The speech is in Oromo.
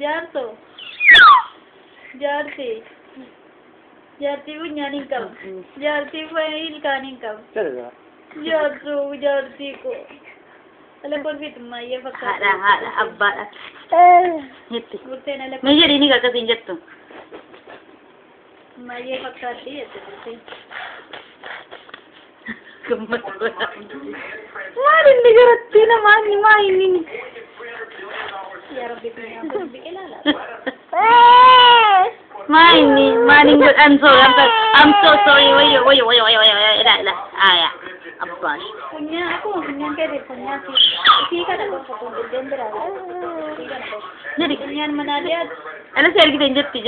Jaarso. Jaarsi. Jaarsi punya nikam. Jaarsi fail ka nikam. Jaarso jaarsi ko. Alam ko fit maya fakka. Hala abba. Nyetti. Gurte na lag. May jadi ni ka kasi jetto. Maya fakka ti ate. Kummat. Marin ni garatti na mani mainin. Ya Rabbi punya aku bikilala. Maning good. I'm so sorry. Wayo. La. Aya. Abbash. Punya aku punya kaya punya si kada ko ko dendra. Jadi Punya mana dia? ana share kita jetti.